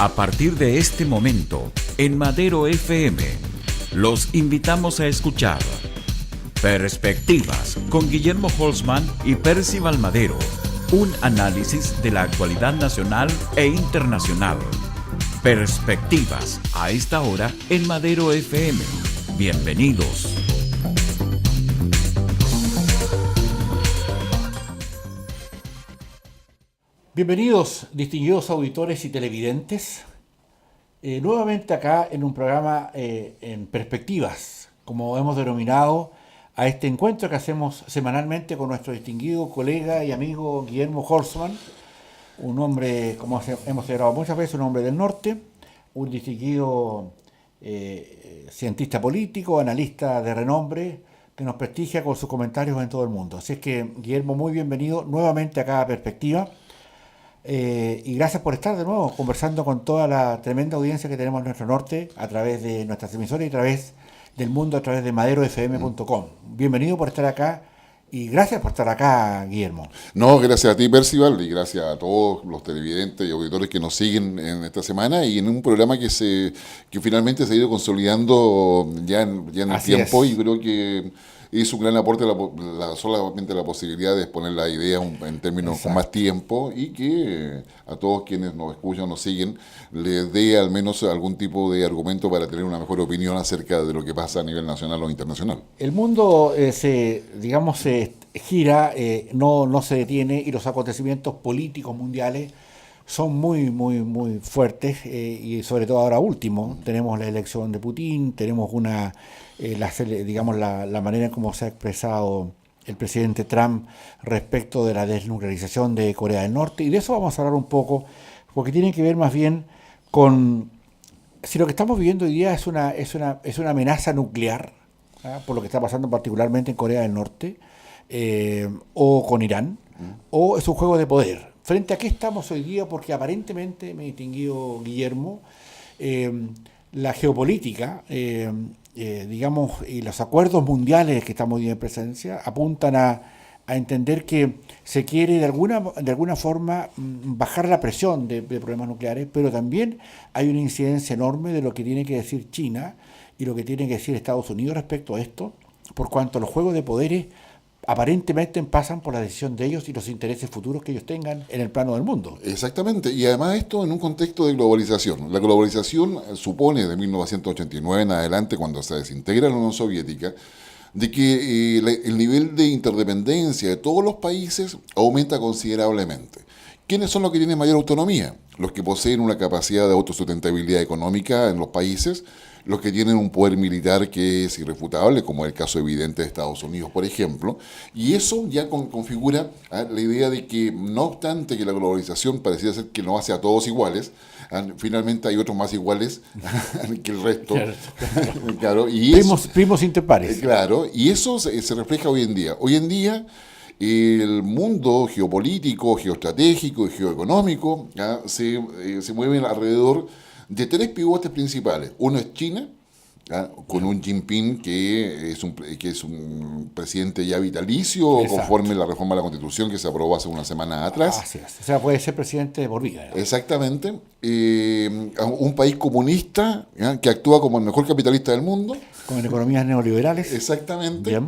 A partir de este momento, en Madero FM, los invitamos a escuchar Perspectivas con Guillermo Holzman y Percival Madero, un análisis de la actualidad nacional e internacional. Perspectivas, a esta hora en Madero FM. Bienvenidos. Bienvenidos, distinguidos auditores y televidentes, nuevamente acá en un programa en Perspectivas, como hemos denominado a este encuentro que hacemos semanalmente con nuestro distinguido colega y amigo Guillermo Holzman, un hombre, como hemos celebrado muchas veces, un hombre del norte, un distinguido cientista político, analista de renombre, que nos prestigia con sus comentarios en todo el mundo. Así es que, Guillermo, muy bienvenido nuevamente acá a Perspectiva. Y gracias por estar de nuevo conversando con toda la tremenda audiencia que tenemos en nuestro norte a través de nuestras emisoras y a través del mundo, a través de maderofm.com. Bienvenido por estar acá y gracias por estar acá, Guillermo. No, gracias a ti, Percival, y gracias a todos los televidentes y auditores que nos siguen en esta semana y en un programa que finalmente se ha ido consolidando ya en el tiempo y creo que es un gran aporte solamente la posibilidad de exponer la idea en términos con más tiempo y que a todos quienes nos escuchan, nos siguen, les dé al menos algún tipo de argumento para tener una mejor opinión acerca de lo que pasa a nivel nacional o internacional. El mundo se gira, no se detiene y los acontecimientos políticos mundiales son muy fuertes y sobre todo ahora último. Tenemos la elección de Putin, tenemos la manera en cómo se ha expresado el presidente Trump respecto de la desnuclearización de Corea del Norte, y de eso vamos a hablar un poco, porque tiene que ver más bien con si lo que estamos viviendo hoy día es una amenaza nuclear, por lo que está pasando particularmente en Corea del Norte, o con Irán, o es un juego de poder. ¿Frente a qué estamos hoy día? Porque aparentemente, mi distinguido Guillermo, la geopolítica, y los acuerdos mundiales que estamos hoy en presencia apuntan a entender que se quiere de alguna forma bajar la presión de problemas nucleares, pero también hay una incidencia enorme de lo que tiene que decir China y lo que tiene que decir Estados Unidos respecto a esto, por cuanto los juegos de poderes aparentemente pasan por la decisión de ellos y los intereses futuros que ellos tengan en el plano del mundo. Exactamente, y además esto en un contexto de globalización. La globalización supone de 1989 en adelante, cuando se desintegra la Unión Soviética, de que el nivel de interdependencia de todos los países aumenta considerablemente. ¿Quiénes son los que tienen mayor autonomía? Los que poseen una capacidad de autosustentabilidad económica en los países, los que tienen un poder militar que es irrefutable, como es el caso evidente de Estados Unidos, por ejemplo, y eso ya configura la idea de que, no obstante que la globalización parecía ser que nos hace a todos iguales, finalmente hay otros más iguales que el resto. Claro, y primos interpares. Claro, y eso se refleja hoy en día. Hoy en día, el mundo geopolítico, geoestratégico y geoeconómico se mueve alrededor de tres pivotes principales. Uno es China, con un Jinping que es un presidente ya vitalicio. Exacto. Conforme la reforma de la Constitución que se aprobó hace una semana atrás. Así es. O sea, puede ser presidente por vida. Exactamente. Un país comunista que actúa como el mejor capitalista del mundo. Con economías neoliberales. Exactamente.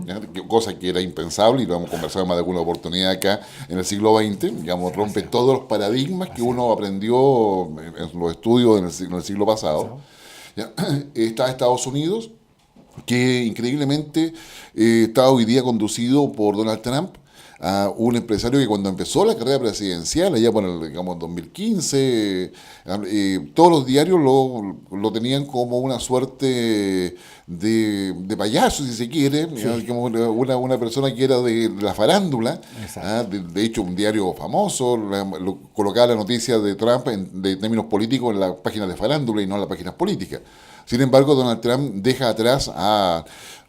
Cosa que era impensable y lo hemos conversado en más de alguna oportunidad acá en el siglo XX. Rompe todos los paradigmas que uno aprendió en los estudios en el siglo pasado. Está Estados Unidos, que increíblemente está hoy día conducido por Donald Trump, un empresario que cuando empezó la carrera presidencial, allá por el 2015, todos los diarios lo tenían como una suerte de payaso, si se quiere, sí. Como una persona que era de la farándula. De hecho, un diario famoso colocaba la noticia de Trump de términos políticos en las páginas de farándula y no en las páginas políticas. Sin embargo, Donald Trump deja atrás a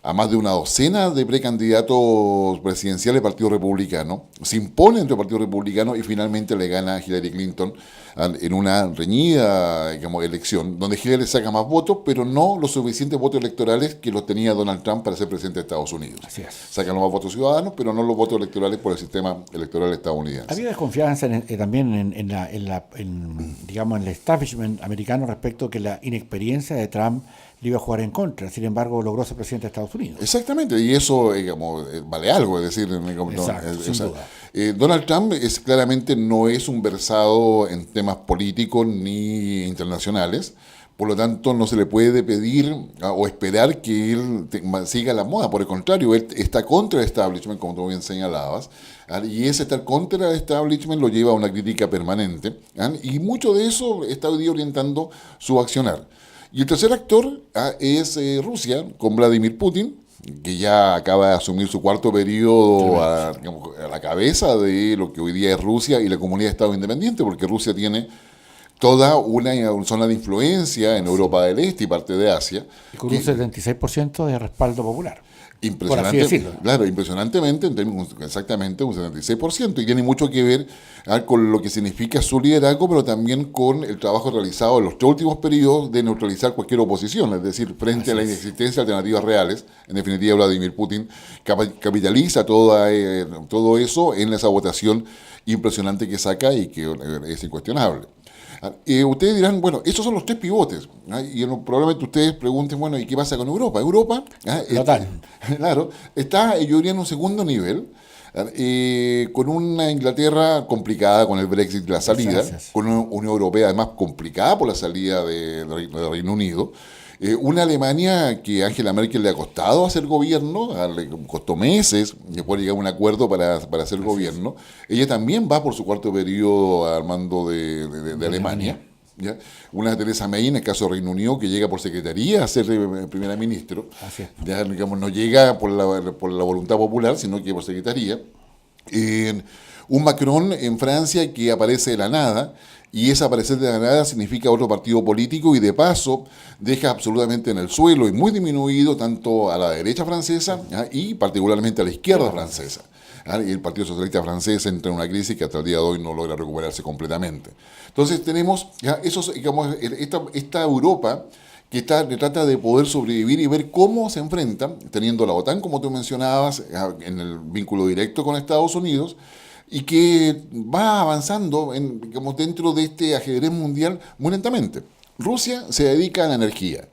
a más de una docena de precandidatos presidenciales del Partido Republicano, se impone entre el Partido Republicano y finalmente le gana a Hillary Clinton en una reñida, digamos, elección, donde Hillary saca más votos, pero no los suficientes votos electorales que los tenía Donald Trump para ser presidente de Estados Unidos. Así es. Sacan los más votos ciudadanos, pero no los votos electorales por el sistema electoral estadounidense. Había desconfianza también digamos, en el establishment americano respecto a que la inexperiencia de Trump le iba a jugar en contra. Sin embargo, logró ser presidente de Estados Unidos. Exactamente, y eso digamos, vale algo, es decir, Exacto, sin duda. Donald Trump claramente no es un versado en temas políticos ni internacionales. Por lo tanto, no se le puede pedir o esperar que él siga la moda. Por el contrario, él está contra el establishment, como tú bien señalabas, y ese estar contra el establishment lo lleva a una crítica permanente, y mucho de eso está hoy día orientando su accionar. Y el tercer actor es Rusia, con Vladimir Putin, que ya acaba de asumir su cuarto periodo a la cabeza de lo que hoy día es Rusia y la comunidad de Estados independientes, porque Rusia tiene toda una zona de influencia en Europa del Este y parte de Asia. Y con un 76% de respaldo popular. Impresionante, claro, impresionantemente, exactamente un 76%, y tiene mucho que ver con lo que significa su liderazgo, pero también con el trabajo realizado en los 3 últimos periodos de neutralizar cualquier oposición, es decir, frente a la inexistencia de alternativas reales. En definitiva, Vladimir Putin capitaliza todo eso en esa votación impresionante que saca y que es incuestionable. Ustedes dirán, bueno, esos son los 3 pivotes, y probablemente ustedes pregunten, bueno, ¿y qué pasa con Europa? Europa, claro, está, yo diría, en un segundo nivel, con una Inglaterra complicada con el Brexit, la salida, con una Unión Europea además complicada por la salida del Reino Unido, una Alemania que a Angela Merkel le ha costado hacer gobierno, le costó meses después llegar a un acuerdo para hacer gobierno. Ella también va por su cuarto periodo al mando de Alemania. ¿Ya? Una Theresa May, en el caso del Reino Unido, que llega por secretaría a ser primera ministra. Ya, digamos, no llega por la voluntad popular, sino que por secretaría. Un Macron en Francia que aparece de la nada, y ese aparecer de la nada significa otro partido político, y de paso deja absolutamente en el suelo y muy disminuido tanto a la derecha francesa y particularmente a la izquierda francesa. Y el Partido Socialista francés entra en una crisis que hasta el día de hoy no logra recuperarse completamente. Entonces tenemos digamos, esta Europa que trata de poder sobrevivir y ver cómo se enfrenta, teniendo la OTAN, como tú mencionabas, en el vínculo directo con Estados Unidos, y que va avanzando digamos, dentro de este ajedrez mundial muy lentamente. Rusia se dedica a la energía.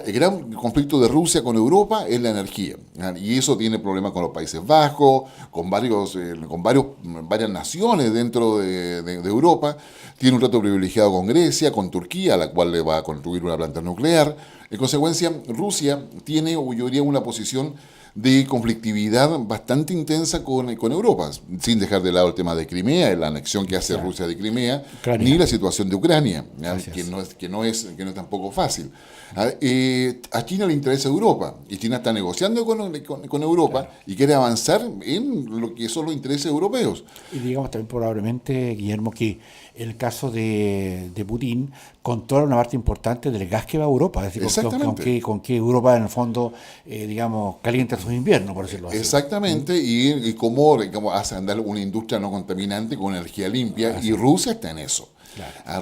El gran conflicto de Rusia con Europa es la energía, y eso tiene problemas con los Países Bajos, con varias naciones dentro de Europa. Tiene un trato privilegiado con Grecia, con Turquía, a la cual le va a construir una planta nuclear. En consecuencia, Rusia tiene, yo diría, una posición de conflictividad bastante intensa con Europa, sin dejar de lado el tema de Crimea, la anexión que hace Rusia de Crimea, ni la situación de Ucrania, que no es tampoco fácil. A China le interesa Europa, y China está negociando con Europa, y quiere avanzar en lo que son los intereses europeos. Y digamos también probablemente, Guillermo, que el caso de Putin controla una parte importante del gas que va a Europa, es decir, con que Europa en el fondo, digamos, calienta sus inviernos, por decirlo así. Exactamente, y cómo hace andar una industria no contaminante con energía limpia, y Rusia está en eso.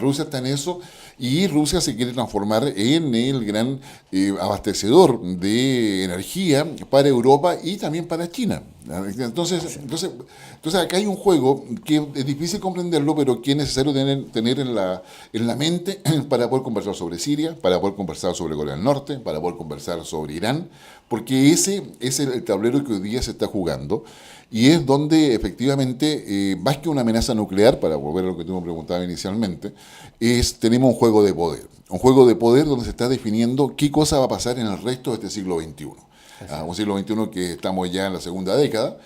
Rusia está en eso, y Rusia se quiere transformar en el gran abastecedor de energía para Europa y también para China. Entonces acá hay un juego que es difícil comprenderlo, pero que es necesario tener en la mente para poder conversar sobre Siria, para poder conversar sobre Corea del Norte, para poder conversar sobre Irán, porque ese es el tablero que hoy día se está jugando, y es donde efectivamente, más que una amenaza nuclear, para volver a lo que tú me preguntabas inicialmente, tenemos un juego de poder donde se está definiendo qué cosa va a pasar en el resto de este siglo XXI. Un siglo XXI que estamos ya en la segunda década,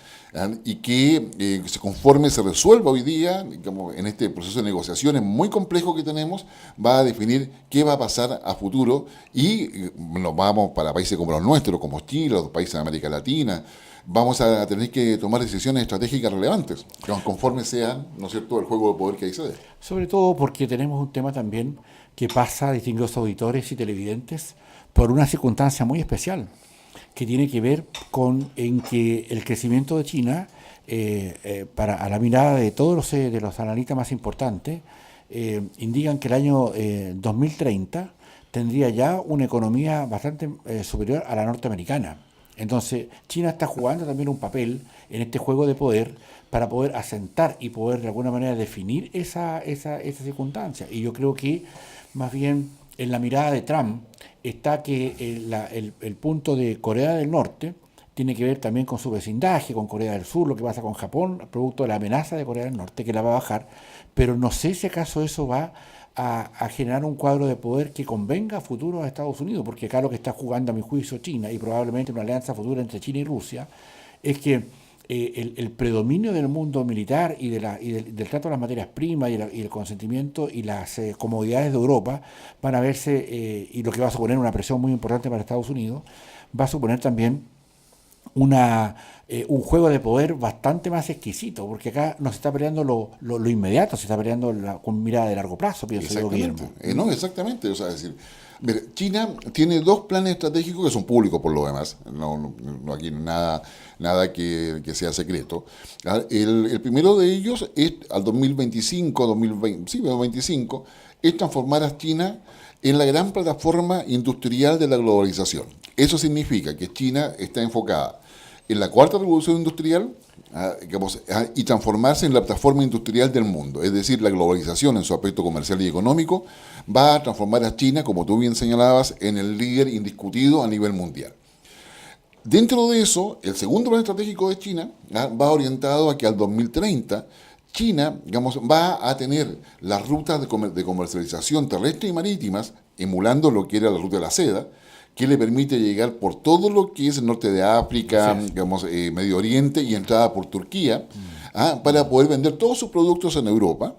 y que conforme se resuelva hoy día, digamos, en este proceso de negociaciones muy complejo que tenemos, va a definir qué va a pasar a futuro, y nos vamos para países como los nuestros, como Chile, los países de América Latina. Vamos a tener que tomar decisiones estratégicas relevantes, conforme sea, ¿no es cierto?, el juego de poder que ahí se dé. Sobre todo porque tenemos un tema también que pasa, distinguidos auditores y televidentes, por una circunstancia muy especial. que tiene que ver con en que el crecimiento de China, para a la mirada de todos de los analistas más importantes, indican que el año 2030 tendría ya una economía bastante superior a la norteamericana. Entonces, China está jugando también un papel en este juego de poder para poder asentar y poder de alguna manera definir esa circunstancia. Y yo creo que más bien en la mirada de Trump está que el punto de Corea del Norte tiene que ver también con su vecindaje, con Corea del Sur, lo que pasa con Japón, producto de la amenaza de Corea del Norte, que la va a bajar, pero no sé si acaso eso va a generar un cuadro de poder que convenga a futuro a Estados Unidos, porque acá lo que está jugando a mi juicio China, y probablemente una alianza futura entre China y Rusia, es que el predominio del mundo militar y del trato de las materias primas y el consentimiento y las comodidades de Europa van a verse, y lo que va a suponer una presión muy importante para Estados Unidos, va a suponer también un juego de poder bastante más exquisito, porque acá no se está peleando lo inmediato, se está peleando con mirada de largo plazo, pienso yo, Guillermo. No, exactamente. O sea, es decir, mira, China tiene dos planes estratégicos que son públicos por lo demás. No aquí nada que sea secreto. El primero de ellos es al 2025, es transformar a China en la gran plataforma industrial de la globalización. Eso significa que China está enfocada en la cuarta revolución industrial y transformarse en la plataforma industrial del mundo. Es decir, la globalización en su aspecto comercial y económico va a transformar a China, como tú bien señalabas, en el líder indiscutido a nivel mundial. Dentro de eso, el segundo plan estratégico de China va orientado a que al 2030 China, va a tener las rutas de comercialización terrestre y marítimas, emulando lo que era la ruta de la seda, que le permite llegar por todo lo que es el norte de África, Medio Oriente y entrada por Turquía, para poder vender todos sus productos en Europa.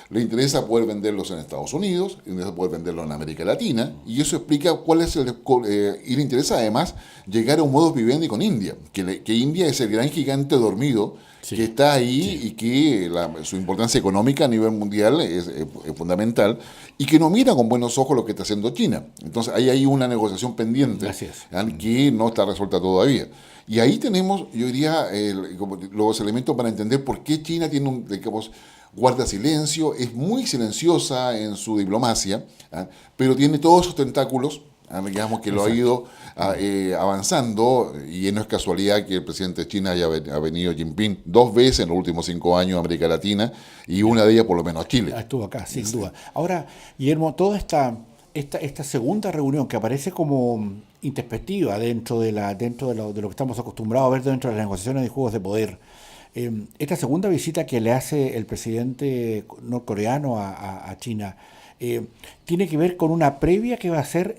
Le interesa poder venderlos en Estados Unidos, le interesa poder venderlos en América Latina, y eso explica cuál es y le interesa además llegar a un modus vivendi con India, que India es el gran gigante dormido, que está ahí y que su importancia económica a nivel mundial es fundamental, y que no mira con buenos ojos lo que está haciendo China. Entonces hay ahí una negociación pendiente que no está resuelta todavía. Y ahí tenemos, yo diría, los elementos para entender por qué China tiene guarda silencio, es muy silenciosa en su diplomacia, pero tiene todos esos tentáculos, que lo ha ido avanzando, y no es casualidad que el presidente de China haya venido Jinping 2 veces en los últimos 5 años a América Latina, y una de ellas por lo menos a Chile. Estuvo acá, sin duda. Ahora, Guillermo, toda esta segunda reunión que aparece como introspectiva dentro de lo que estamos acostumbrados a ver dentro de las negociaciones de juegos de poder, esta segunda visita que le hace el presidente norcoreano a China, tiene que ver con una previa que va a hacer,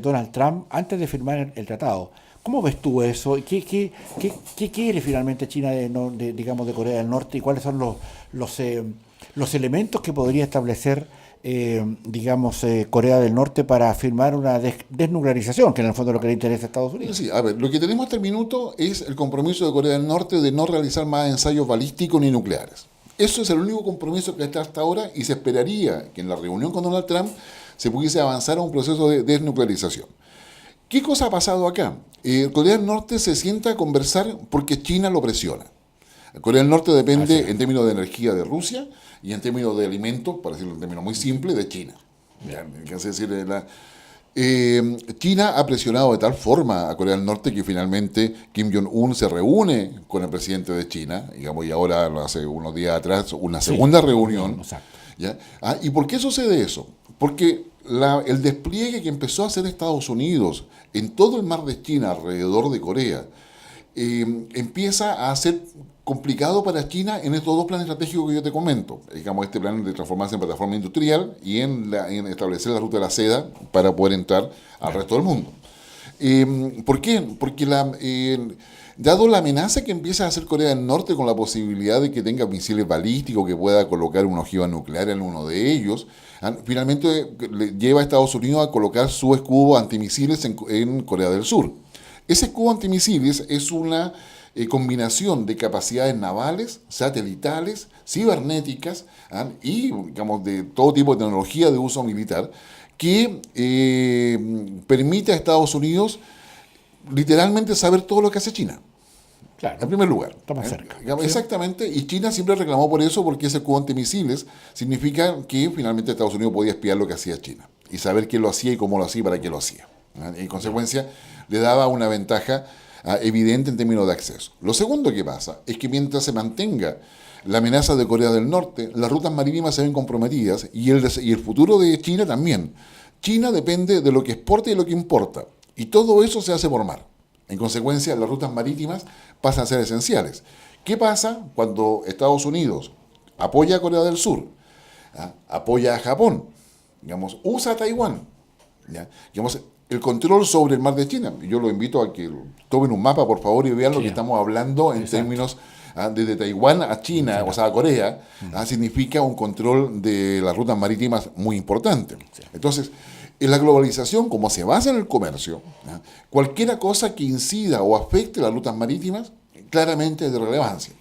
Donald Trump antes de firmar el tratado. ¿Cómo ves tú eso? ¿Qué quiere finalmente China de Corea del Norte, y cuáles son los elementos que podría establecer Corea del Norte para firmar una desnuclearización, que en el fondo es lo que le interesa a Estados Unidos? Sí, a ver, lo que tenemos hasta el minuto es el compromiso de Corea del Norte de no realizar más ensayos balísticos ni nucleares. Eso es el único compromiso que está hasta ahora, y se esperaría que en la reunión con Donald Trump se pudiese avanzar a un proceso de desnuclearización. ¿Qué cosa ha pasado acá? Corea del Norte se sienta a conversar porque China lo presiona. Corea del Norte depende en términos de energía de Rusia y en términos de alimentos, para decirlo en términos muy simples, de China. Es decir, China ha presionado de tal forma a Corea del Norte que finalmente Kim Jong-un se reúne con el presidente de China, y ahora hace unos días atrás una segunda reunión. ¿Ya? ¿Y por qué sucede eso? Porque el despliegue que empezó a hacer Estados Unidos en todo el mar de China alrededor de Corea empieza a ser complicado para China en estos dos planes estratégicos que yo te comento. Este plan de transformarse en plataforma industrial y en establecer la ruta de la seda para poder entrar al resto del mundo. ¿Por qué? Porque dado la amenaza que empieza a hacer Corea del Norte con la posibilidad de que tenga misiles balísticos, que pueda colocar una ojiva nuclear en uno de ellos, finalmente lleva a Estados Unidos a colocar su escudo antimisiles en Corea del Sur. Ese escudo antimisiles es una combinación de capacidades navales, satelitales, cibernéticas, y de todo tipo de tecnología de uso militar, que permite a Estados Unidos literalmente saber todo lo que hace China. Claro. En primer lugar. Está más cerca. Exactamente, y China siempre reclamó por eso, porque ese escudo antimisiles significa que finalmente Estados Unidos podía espiar lo que hacía China y saber quién lo hacía y cómo lo hacía y para qué lo hacía. En consecuencia, le daba una ventaja evidente en términos de acceso. Lo segundo que pasa es que mientras se mantenga la amenaza de Corea del Norte, las rutas marítimas se ven comprometidas y el futuro de China también. China depende de lo que exporta y de lo que importa, y todo eso se hace por mar. En consecuencia, las rutas marítimas pasan a ser esenciales. ¿Qué pasa cuando Estados Unidos apoya a Corea del Sur, apoya a Japón, digamos, usa a Taiwán, ¿ya? Digamos, el control sobre el mar de China? Yo lo invito a que tomen un mapa, por favor, y vean lo que estamos hablando en términos desde Taiwán a China, o sea, a Corea, significa un control de las rutas marítimas muy importante. Entonces, en la globalización, como se basa en el comercio, cualquier cosa que incida o afecte las rutas marítimas, claramente es de relevancia.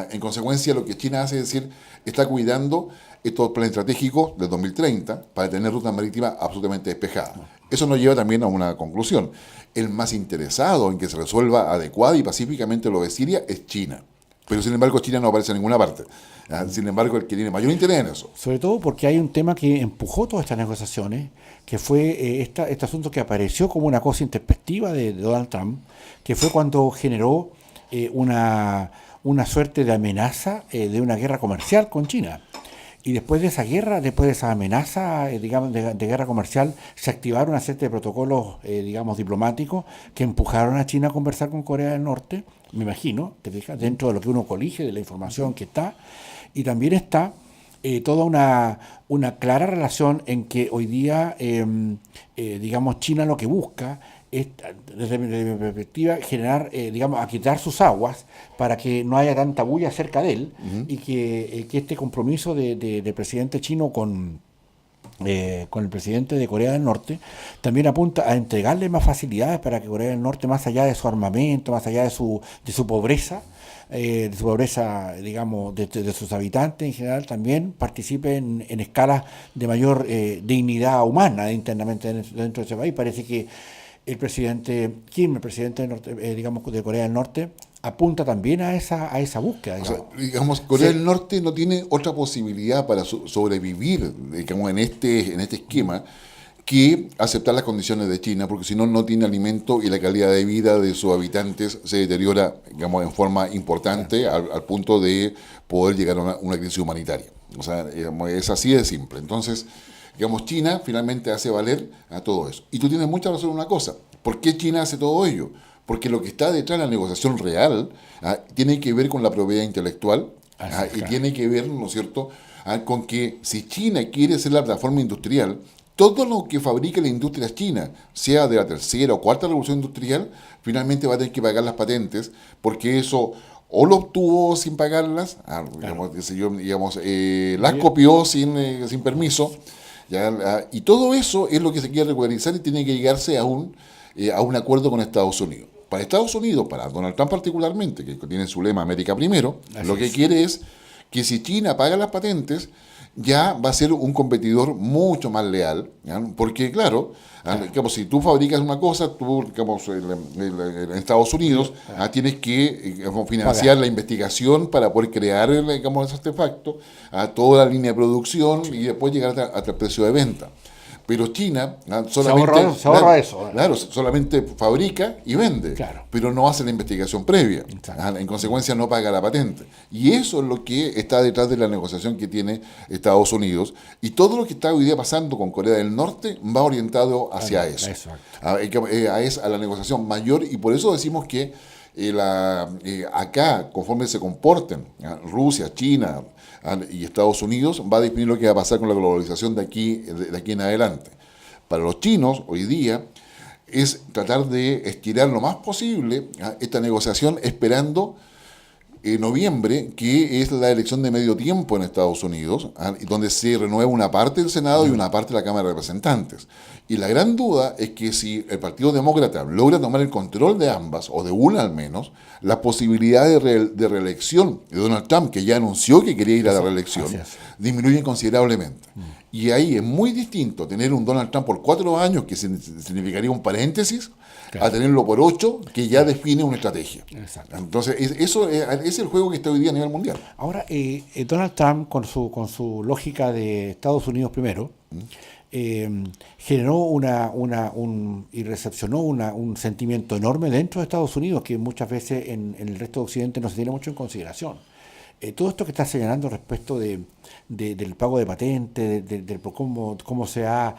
En consecuencia, lo que China hace es decir, está cuidando estos planes estratégicos del 2030 para tener rutas marítimas absolutamente despejadas. Eso nos lleva también a una conclusión. El más interesado en que se resuelva adecuada y pacíficamente lo de Siria es China. Pero sin embargo China no aparece en ninguna parte. Sin embargo, el que tiene mayor interés en eso. Sobre todo porque hay un tema que empujó todas estas negociaciones, que fue este asunto que apareció como una cosa introspectiva de Donald Trump, que fue cuando generó una suerte de amenaza de una guerra comercial con China. Y después de esa guerra, después de esa amenaza, digamos, de guerra comercial, se activaron una serie de protocolos, digamos, diplomáticos que empujaron a China a conversar con Corea del Norte, me imagino, te fijas, dentro de lo que uno colige, de la información que está. Y también está toda una clara relación en que hoy día, digamos, China lo que busca es, desde mi perspectiva, generar, digamos, aquietar sus aguas para que no haya tanta bulla cerca de él y que este compromiso del presidente chino con el presidente de Corea del Norte también apunta a entregarle más facilidades para que Corea del Norte, más allá de su armamento, más allá de su pobreza, digamos, de sus habitantes en general, también participe en escalas de mayor dignidad humana internamente dentro de ese país. Parece que el presidente Kim, el presidente digamos, de Corea del Norte, apunta también a esa búsqueda. Digamos. O sea, digamos, Corea del Norte no tiene otra posibilidad para sobrevivir, digamos, en este esquema, que aceptar las condiciones de China, porque si no, no tiene alimento y la calidad de vida de sus habitantes se deteriora, digamos, en forma importante al punto de poder llegar a una crisis humanitaria. O sea, digamos, es así de simple. Entonces, digamos, China finalmente hace valer a todo eso. Y tú tienes mucha razón en una cosa. ¿Por qué China hace todo ello? Porque lo que está detrás de la negociación real tiene que ver con la propiedad intelectual y tiene que ver, ¿no es cierto?, con que si China quiere ser la plataforma industrial, todo lo que fabrica la industria china, sea de la tercera o cuarta revolución industrial, finalmente va a tener que pagar las patentes, porque eso o lo obtuvo sin pagarlas, digamos, las copió sin permiso, y todo eso es lo que se quiere regularizar y tiene que llegarse a un acuerdo con Estados Unidos. Para Estados Unidos, para Donald Trump particularmente, que tiene su lema América Primero, lo que quiere es que si China paga las patentes, ya va a ser un competidor mucho más leal, ¿ya? Porque claro, digamos, si tú fabricas una cosa, tú, digamos, en Estados Unidos tienes que financiar la investigación para poder crear, digamos, ese artefacto, toda la línea de producción y después llegar hasta el precio de venta. Pero China solamente se ahorra eso. Claro, solamente fabrica y vende, pero no hace la investigación previa. En consecuencia no paga la patente. Y eso es lo que está detrás de la negociación que tiene Estados Unidos. Y todo lo que está hoy día pasando con Corea del Norte va orientado hacia eso. A la negociación mayor, y por eso decimos que acá, conforme se comporten Rusia, China y Estados Unidos, va a definir lo que va a pasar con la globalización de aquí en adelante. Para los chinos, hoy día, es tratar de estirar lo más posible esta negociación, esperando noviembre, que es la elección de medio tiempo en Estados Unidos, donde se renueva una parte del Senado y una parte de la Cámara de Representantes. Y la gran duda es que si el Partido Demócrata logra tomar el control de ambas, o de una al menos, la posibilidad de reelección de Donald Trump, que ya anunció que quería ir a la reelección, disminuye considerablemente. Y ahí es muy distinto tener un Donald Trump por 4 años, que significaría un paréntesis, a tenerlo por 8, que ya define una estrategia. Exacto. Entonces, eso es el juego que está hoy día a nivel mundial. Ahora, Donald Trump, con su lógica de Estados Unidos primero, generó y recepcionó un sentimiento enorme dentro de Estados Unidos que muchas veces en el resto de Occidente no se tiene mucho en consideración. Todo esto que está señalando respecto del pago de patentes, por cómo se ha,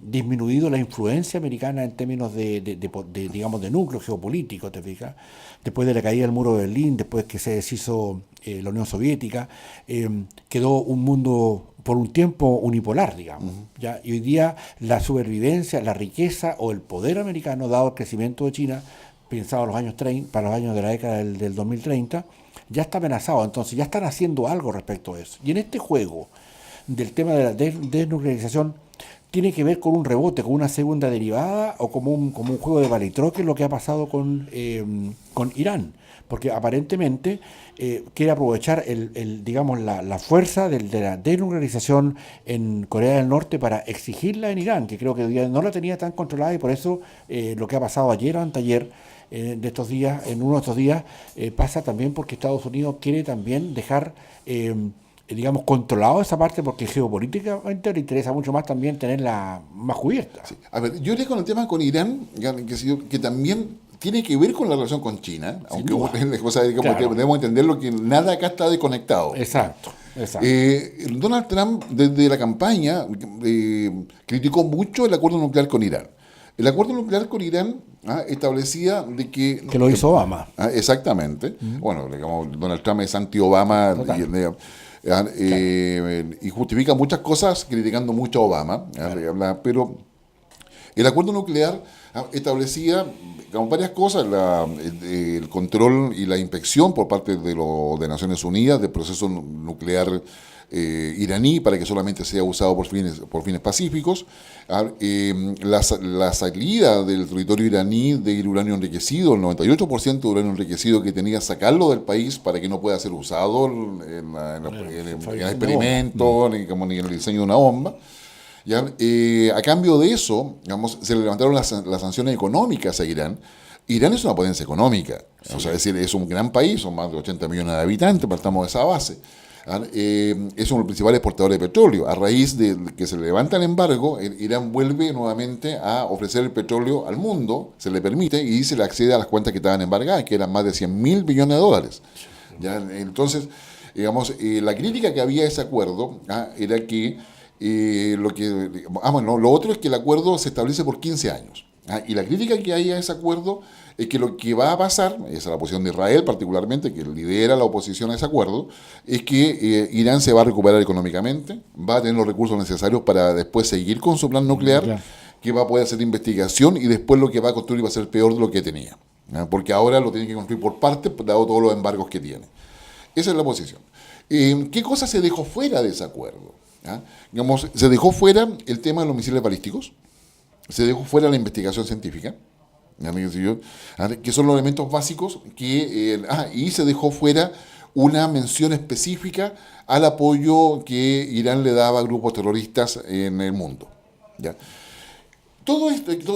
disminuido la influencia americana en términos de núcleo geopolítico, ¿te fijas? Después de la caída del muro de Berlín, después que se deshizo la Unión Soviética, quedó un mundo por un tiempo unipolar, digamos. ¿Ya? Y hoy día la supervivencia, la riqueza o el poder americano, dado el crecimiento de China, pensado los años 30, para los años de la década del 2030, ya está amenazado. Entonces ya están haciendo algo respecto a eso. Y en este juego del tema de la desnuclearización, tiene que ver con un rebote, con una segunda derivada o como un juego de balitroque, lo que ha pasado con Irán. Porque aparentemente quiere aprovechar la fuerza de la desnuclearización en Corea del Norte para exigirla en Irán, que creo que no la tenía tan controlada, y por eso lo que ha pasado ayer o anteayer de estos días, en uno de estos días, pasa también porque Estados Unidos quiere también dejar controlado esa parte, porque geopolíticamente le interesa mucho más también tenerla más cubierta. Sí. A ver, yo creo con el tema con Irán, que también tiene que ver con la relación con China, aunque debemos entenderlo que nada acá está desconectado. Exacto. Donald Trump, desde la campaña, criticó mucho el acuerdo nuclear con Irán. El acuerdo nuclear con Irán establecía de que... Que lo hizo Obama. Exactamente. Bueno, digamos, Donald Trump es anti-Obama y justifica muchas cosas criticando mucho a Obama. Pero el acuerdo nuclear establecía varias cosas, el control y la inspección por parte de Naciones Unidas del proceso nuclear iraní, para que solamente sea usado por fines pacíficos, la salida del territorio iraní del uranio enriquecido, el 98% de uranio enriquecido que tenía, sacarlo del país para que no pueda ser usado en experimentos, ni en el diseño de una bomba. ¿Ya? A cambio de eso, se le levantaron las sanciones económicas a Irán. Irán es una potencia económica, es decir, es un gran país, son más de 80 millones de habitantes, partamos de esa base. Es uno de los principales exportadores de petróleo. A raíz de que se le levanta el embargo, Irán vuelve nuevamente a ofrecer el petróleo al mundo, se le permite, y se le accede a las cuentas que estaban embargadas, que eran más de 100.000 billones de dólares. ¿Ya? Entonces, la crítica que había a ese acuerdo era que lo otro es que el acuerdo se establece por 15 años. Y la crítica que hay a ese acuerdo es que lo que va a pasar, esa es la posición de Israel particularmente, que lidera la oposición a ese acuerdo, es que Irán se va a recuperar económicamente, va a tener los recursos necesarios para después seguir con su plan nuclear, que va a poder hacer investigación, y después lo que va a construir va a ser peor de lo que tenía. Porque ahora lo tiene que construir por partes, dado todos los embargos que tiene. Esa es la posición. ¿Qué cosa se dejó fuera de ese acuerdo? Se dejó fuera el tema de los misiles balísticos, se dejó fuera la investigación científica, que son los elementos básicos, y se dejó fuera una mención específica al apoyo que Irán le daba a grupos terroristas en el mundo. ¿Ya?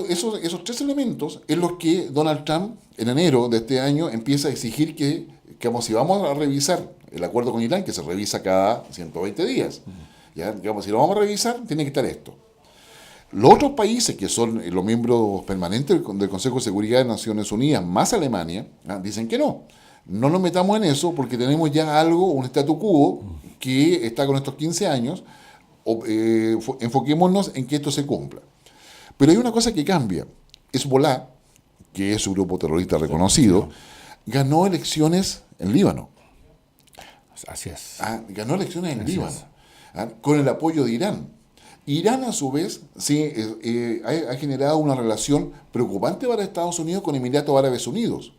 Esos 3 elementos es los que Donald Trump en enero de este año empieza a exigir que si vamos a revisar el acuerdo con Irán, que se revisa cada 120 días, ¿ya? Si lo vamos a revisar, tiene que estar esto. Los otros países que son los miembros permanentes del Consejo de Seguridad de Naciones Unidas, más Alemania, dicen que no nos metamos en eso porque tenemos ya un statu quo que está con estos 15 años, enfoquémonos en que esto se cumpla. Pero hay una cosa que cambia. Hezbollah, que es un grupo terrorista reconocido, ganó elecciones en Líbano. Así es. Ganó elecciones en Líbano, con el apoyo de Irán. Irán, a su vez, ha generado una relación preocupante para Estados Unidos con Emiratos Árabes Unidos.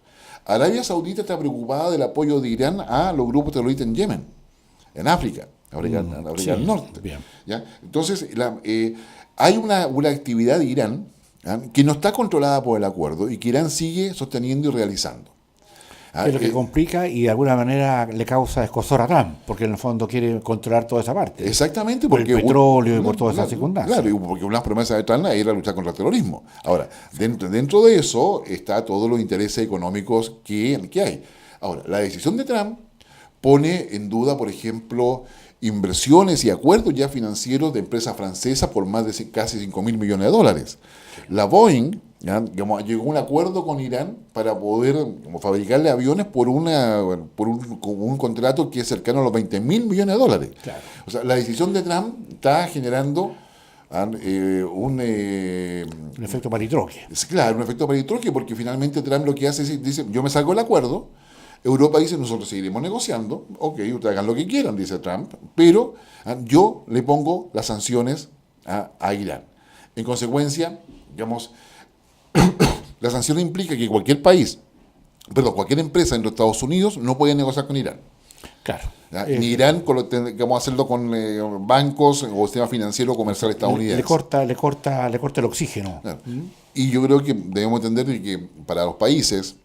Arabia Saudita está preocupada del apoyo de Irán a los grupos terroristas en Yemen, en África. África del Norte. Bien. ¿Ya? Entonces, hay una actividad de Irán, ¿ah?, que no está controlada por el acuerdo y que Irán sigue sosteniendo y realizando. Que es lo que complica y de alguna manera le causa escozor a Trump, porque en el fondo quiere controlar toda esa parte. Exactamente, por porque el petróleo y por todas esas circunstancias. Claro, y porque unas promesas de Trump era luchar contra el terrorismo. Ahora, dentro de eso está todos los intereses económicos que hay. Ahora, la decisión de Trump pone en duda, por ejemplo, inversiones y acuerdos ya financieros de empresas francesas por más de casi 5.000 millones de dólares. La Boeing, ¿ya?, digamos, llegó a un acuerdo con Irán para poder fabricarle aviones por un contrato que es cercano a los 20.000 millones de dólares. Claro. O sea, la decisión de Trump está generando un efecto palitroque. Claro, un efecto palitroque, porque finalmente Trump lo que hace es, dice, yo me salgo del acuerdo. Europa dice, nosotros seguiremos negociando, ok, ustedes hagan lo que quieran, dice Trump, pero yo le pongo las sanciones a Irán. En consecuencia, digamos, la sanción implica que cualquier empresa en los Estados Unidos no puede negociar con Irán. Claro. Ni Irán, vamos a hacerlo con bancos o sistema financiero comercial estadounidense. Le corta el oxígeno. Claro. Y yo creo que debemos entender que para los países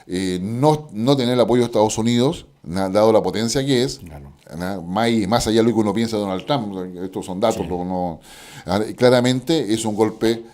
no tener el apoyo de Estados Unidos, dado la potencia que es, Claro. Más allá de lo que uno piensa de Donald Trump, estos son datos, sí. Claramente es un golpe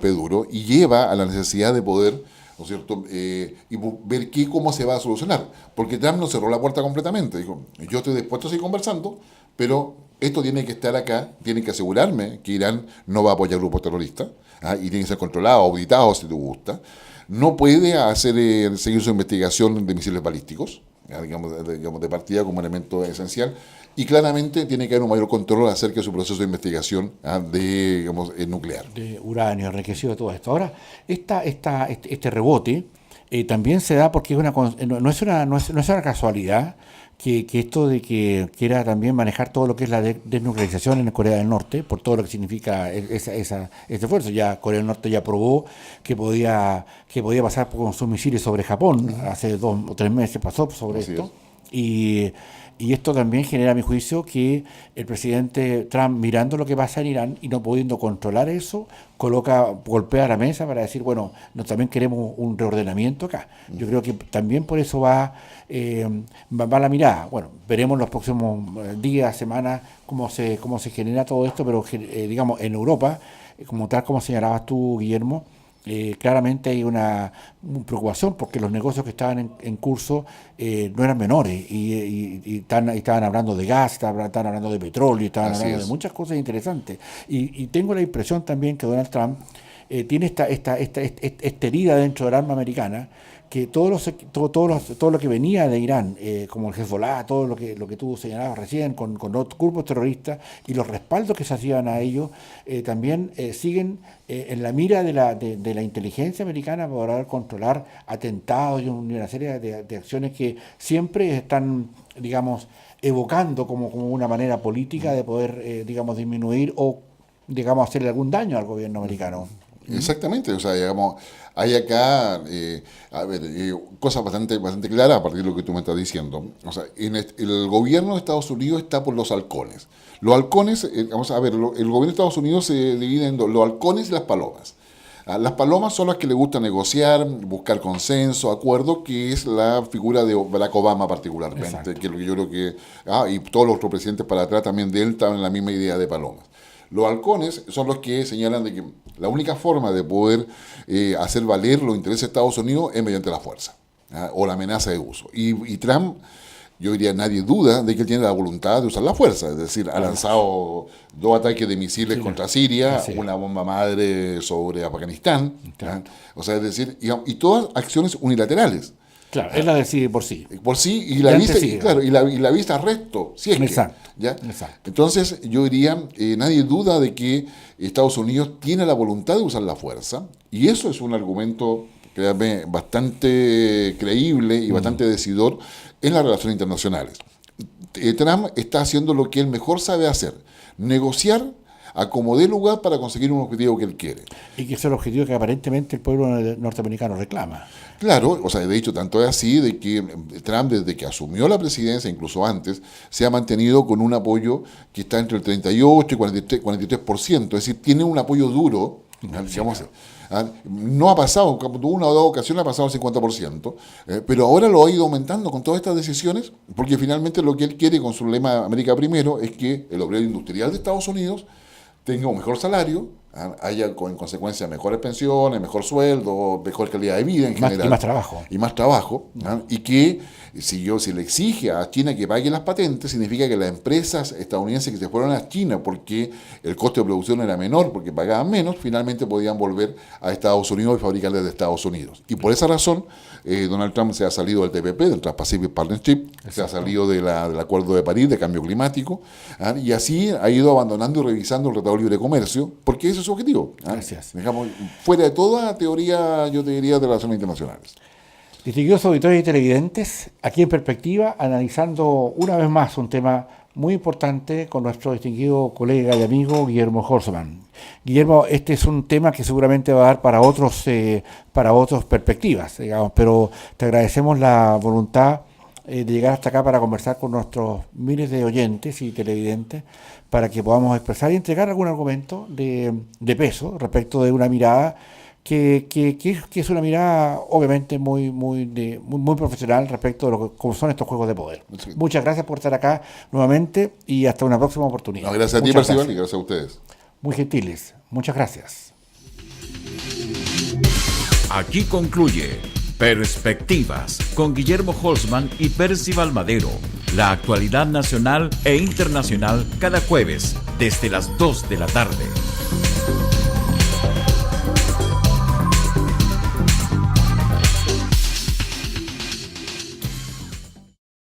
duro y lleva a la necesidad de poder, ¿no es cierto?, y ver cómo se va a solucionar. Porque Trump no cerró la puerta completamente. Dijo, yo estoy dispuesto a seguir conversando, pero esto tiene que estar acá, tiene que asegurarme que Irán no va a apoyar grupos terroristas, y tiene que ser controlado, auditado, si te gusta. No puede seguir su investigación de misiles balísticos, digamos, de partida como elemento esencial, y claramente tiene que haber un mayor control acerca de su proceso de investigación nuclear. De uranio, enriquecido, todo esto. Ahora, este rebote también se da porque no es una casualidad que esto de que quiera también manejar todo lo que es la desnuclearización en Corea del Norte, por todo lo que significa ese esfuerzo. Ya Corea del Norte ya probó que podía pasar con sus misiles sobre Japón. Hace 2 o 3 meses pasó sobre Así esto. Y esto también genera, a mi juicio, que el presidente Trump, mirando lo que pasa en Irán y no pudiendo controlar eso, golpea la mesa para decir, bueno, también queremos un reordenamiento acá. Yo creo que también por eso va la mirada. Bueno, veremos los próximos días, semanas, cómo se genera todo esto, pero digamos, en Europa, como señalabas tú, Guillermo, claramente hay una preocupación porque los negocios que estaban en curso no eran menores y estaban hablando de gas, estaban hablando de petróleo, estaban hablando de muchas cosas interesantes. Y tengo la impresión también que Donald Trump tiene esta herida dentro del arma americana, que todo lo que venía de Irán, como el Hezbollah, todo lo que tú señalabas recién, con los grupos terroristas y los respaldos que se hacían a ellos, también siguen en la mira de la inteligencia americana para poder controlar atentados y una serie de acciones que siempre están, digamos, evocando como una manera política de poder, digamos, disminuir o, digamos, hacerle algún daño al gobierno americano. Exactamente, o sea, digamos, hay acá cosas bastante claras a partir de lo que tú me estás diciendo. O sea, el gobierno de Estados Unidos está por los halcones. Los halcones, el gobierno de Estados Unidos se divide en los halcones y las palomas. Las palomas son las que le gusta negociar, buscar consenso, acuerdo, que es la figura de Barack Obama particularmente. Exacto. Que es lo que yo creo que, y todos los otros presidentes para atrás también de él estaban en la misma idea de palomas. Los halcones son los que señalan de que la única forma de poder hacer valer los intereses de Estados Unidos es mediante la fuerza, o la amenaza de uso. Y Trump, yo diría, nadie duda de que él tiene la voluntad de usar la fuerza. Es decir, ha lanzado 2 ataques de misiles contra Siria, una bomba madre sobre Afganistán. O sea, es decir, y todas acciones unilaterales. Claro, él la decide por sí. Por sí, y la vista, y la vista resto, si es exacto, que. ¿Ya? Exacto. Entonces, yo diría, nadie duda de que Estados Unidos tiene la voluntad de usar la fuerza, y eso es un argumento, créanme, bastante creíble y bastante decidor en las relaciones internacionales. Trump está haciendo lo que él mejor sabe hacer, negociar a como dé lugar para conseguir un objetivo que él quiere. Y que es el objetivo que aparentemente el pueblo norteamericano reclama. Claro, o sea, de hecho, tanto es así de que Trump, desde que asumió la presidencia, incluso antes, se ha mantenido con un apoyo que está entre el 38 y 43%, es decir, tiene un apoyo duro, digamos, no ha pasado, tuvo una o dos ocasiones, ha pasado el 50%, pero ahora lo ha ido aumentando con todas estas decisiones, porque finalmente lo que él quiere con su lema América Primero es que el obrero industrial de Estados Unidos tenga un mejor salario, haya en consecuencia mejores pensiones, mejor sueldo, mejor calidad de vida en general. Y más trabajo. Y más trabajo. Y que si le exige a China que pague las patentes, significa que las empresas estadounidenses que se fueron a China porque el coste de producción era menor, porque pagaban menos, finalmente podían volver a Estados Unidos y fabricar desde Estados Unidos. Y por esa razón, Donald Trump se ha salido del TPP, del Trans-Pacific Partnership, se ha salido del Acuerdo de París de cambio climático, y así ha ido abandonando y revisando el Tratado de Libre Comercio, porque ese es su objetivo. Gracias. Dejamos fuera de toda teoría, yo te diría, de relaciones internacionales. Distinguidos auditores y televidentes, aquí en Perspectiva, analizando una vez más un tema muy importante con nuestro distinguido colega y amigo Guillermo Horstman. Guillermo, este es un tema que seguramente va a dar para otras perspectivas, digamos, pero te agradecemos la voluntad de llegar hasta acá para conversar con nuestros miles de oyentes y televidentes para que podamos expresar y entregar algún argumento de peso respecto de una mirada que es una mirada obviamente muy profesional respecto de cómo son estos juegos de poder. Sí. Muchas gracias por estar acá nuevamente y hasta una próxima oportunidad. No, gracias a ti, Percival, y gracias a ustedes. Muy gentiles. Muchas gracias. Aquí concluye Perspectivas con Guillermo Horstman y Percival Madero. La actualidad nacional e internacional cada jueves desde las 2 de la tarde.